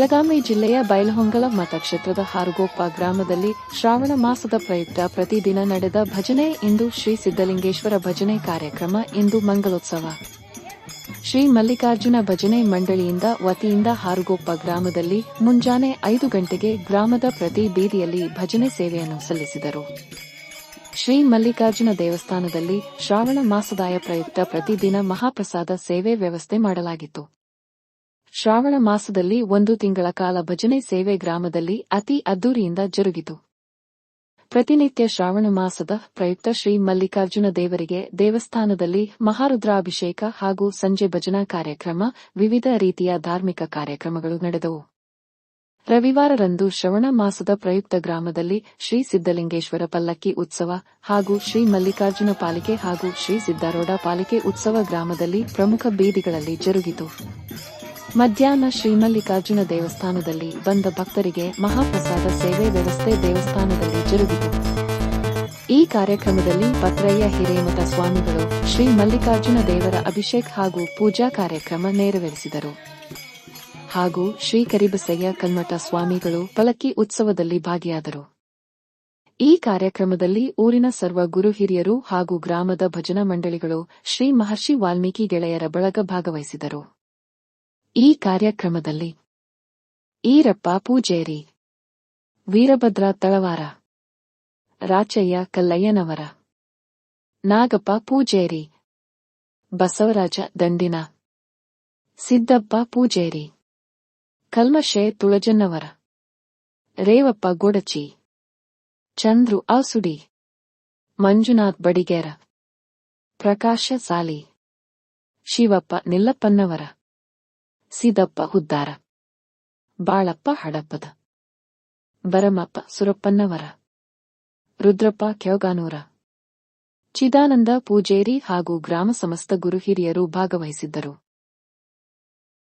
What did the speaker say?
ಬೆಳಗಾವಿ ಜಿಲ್ಲೆಯ ಬೈಲಹೊಂಗಲ ಮತಕ್ಷೇತ್ರದ ಹಾರುಗೊಪ್ಪ ಗ್ರಾಮದಲ್ಲಿ ಶ್ರಾವಣ ಮಾಸದ ಪ್ರಯುಕ್ತ ಪ್ರತಿದಿನ ನಡೆದ ಭಜನೆ. ಇಂದು ಶ್ರೀ ಸಿದ್ದಲಿಂಗೇಶ್ವರ ಭಜನೆ ಕಾರ್ಯಕ್ರಮ. ಇಂದು ಮಂಗಲೋತ್ಸವ. ಶ್ರೀ ಮಲ್ಲಿಕಾರ್ಜುನ ಭಜನೆ ಮಂಡಳಿಯಿಂದ ವತಿಯಿಂದ ಹಾರುಗೊಪ್ಪ ಗ್ರಾಮದಲ್ಲಿ ಮುಂಜಾನೆ 5 ಗಂಟೆಗೆ ಗ್ರಾಮದ ಪ್ರತಿ ಬೀದಿಯಲ್ಲಿ ಭಜನೆ ಸೇವೆಯನ್ನು ಸಲ್ಲಿಸಿದರು. ಶ್ರೀ ಮಲ್ಲಿಕಾರ್ಜುನ ದೇವಸ್ಥಾನದಲ್ಲಿ ಶ್ರಾವಣ ಮಾಸದಾಯ ಪ್ರಯುಕ್ತ ಪ್ರತಿದಿನ ಮಹಾಪ್ರಸಾದ ಸೇವೆ ವ್ಯವಸ್ಥೆ ಮಾಡಲಾಗಿತ್ತು. ಶ್ರಾವಣ ಮಾಸದಲ್ಲಿ 1 ತಿಂಗಳ ಕಾಲ ಭಜನೆ ಸೇವೆ ಗ್ರಾಮದಲ್ಲಿ ಅತಿ ಅದ್ದೂರಿಯಿಂದ ಜರುಗಿತು. ಪ್ರತಿನಿತ್ಯ ಶ್ರಾವಣ ಮಾಸದ ಪ್ರಯುಕ್ತ ಶ್ರೀ ಮಲ್ಲಿಕಾರ್ಜುನ ದೇವರಿಗೆ ದೇವಸ್ಥಾನದಲ್ಲಿ ಮಹಾರುದ್ರಾಭಿಷೇಕ ಹಾಗೂ ಸಂಜೆ ಭಜನಾ ಕಾರ್ಯಕ್ರಮ, ವಿವಿಧ ರೀತಿಯ ಧಾರ್ಮಿಕ ಕಾರ್ಯಕ್ರಮಗಳು ನಡೆದವು. ರವಿವಾರರಂದು ಶ್ರವಣ ಮಾಸದ ಪ್ರಯುಕ್ತ ಗ್ರಾಮದಲ್ಲಿ ಶ್ರೀ ಸಿದ್ದಲಿಂಗೇಶ್ವರ ಪಲ್ಲಕ್ಕಿ ಉತ್ಸವ ಹಾಗೂ ಶ್ರೀ ಮಲ್ಲಿಕಾರ್ಜುನ ಪಾಲಿಕೆ ಹಾಗೂ ಶ್ರೀ ಸಿದ್ದಾರೂಢ ಪಾಲಿಕೆ ಉತ್ಸವ ಗ್ರಾಮದಲ್ಲಿ ಪ್ರಮುಖ ಬೀದಿಗಳಲ್ಲಿ ಜರುಗಿತು. ಮಧ್ಯಾಹ್ನ ಶ್ರೀ ಮಲ್ಲಿಕಾರ್ಜುನ ದೇವಸ್ಥಾನದಲ್ಲಿ ಬಂದ ಭಕ್ತರಿಗೆ ಮಹಾಪ್ರಸಾದ ಸೇವೆ ವ್ಯವಸ್ಥೆ ದೇವಸ್ಥಾನದಲ್ಲಿ ಜರುಗಿತು. ಈ ಕಾರ್ಯಕ್ರಮದಲ್ಲಿ ಪತ್ರಯ್ಯ ಹಿರೇಮಠ ಸ್ವಾಮಿಗಳು ಶ್ರೀ ಮಲ್ಲಿಕಾರ್ಜುನ ದೇವರ ಅಭಿಷೇಕ ಹಾಗೂ ಪೂಜಾ ಕಾರ್ಯಕ್ರಮ ನೆರವೇರಿಸಿದರು. ಹಾಗೂ ಶ್ರೀ ಕರಿಬಸಯ್ಯ ಕಲ್ಮಠ ಸ್ವಾಮಿಗಳು ಪಲ್ಲಕ್ಕಿ ಉತ್ಸವದಲ್ಲಿ ಭಾಗಿಯಾದರು. ಈ ಕಾರ್ಯಕ್ರಮದಲ್ಲಿ ಊರಿನ ಸರ್ವ ಗುರು ಹಿರಿಯರು ಹಾಗೂ ಗ್ರಾಮದ ಭಜನಾ ಮಂಡಳಿಗಳು, ಶ್ರೀ ಮಹರ್ಷಿ ವಾಲ್ಮೀಕಿ ಗೆಳೆಯರ ಬಳಗ ಭಾಗವಹಿಸಿದರು. ಈ ಕಾರ್ಯಕ್ರಮದಲ್ಲಿ ಈರಪ್ಪ ಪೂಜೇರಿ, ವೀರಭದ್ರ ತಳವಾರ, ರಾಚಯ್ಯ ಕಲ್ಲಯ್ಯನವರ, ನಾಗಪ್ಪ ಪೂಜೇರಿ, ಬಸವರಾಜ ದಂಡಿನ, ಸಿದ್ದಪ್ಪ ಪೂಜೇರಿ, ಕಲ್ಮಶೆ ತುಳಜನ್ನವರ, ರೇವಪ್ಪ ಗೊಡಚಿ, ಚಂದ್ರು ಔಸುಡಿ, ಮಂಜುನಾಥ್ ಬಡಿಗೇರ, ಪ್ರಕಾಶ ಸಾಲಿ, ಶಿವಪ್ಪ ನಿಲ್ಲಪ್ಪನ್ನವರ, ಸಿದ್ದಪ್ಪ ಹುದ್ದಾರ, ಬಾಳಪ್ಪ ಹಡಪ್ಪದ, ಬರಮಪ್ಪ ಸುರಪ್ಪನ್ನವರ, ರುದ್ರಪ್ಪ ಕೆಳಗಾನೂರ, ಚಿದಾನಂದ ಪೂಜೇರಿ ಹಾಗೂ ಗ್ರಾಮ ಸಮಸ್ತ ಗುರು ಹಿರಿಯರು ಭಾಗವಹಿಸಿದ್ದರು.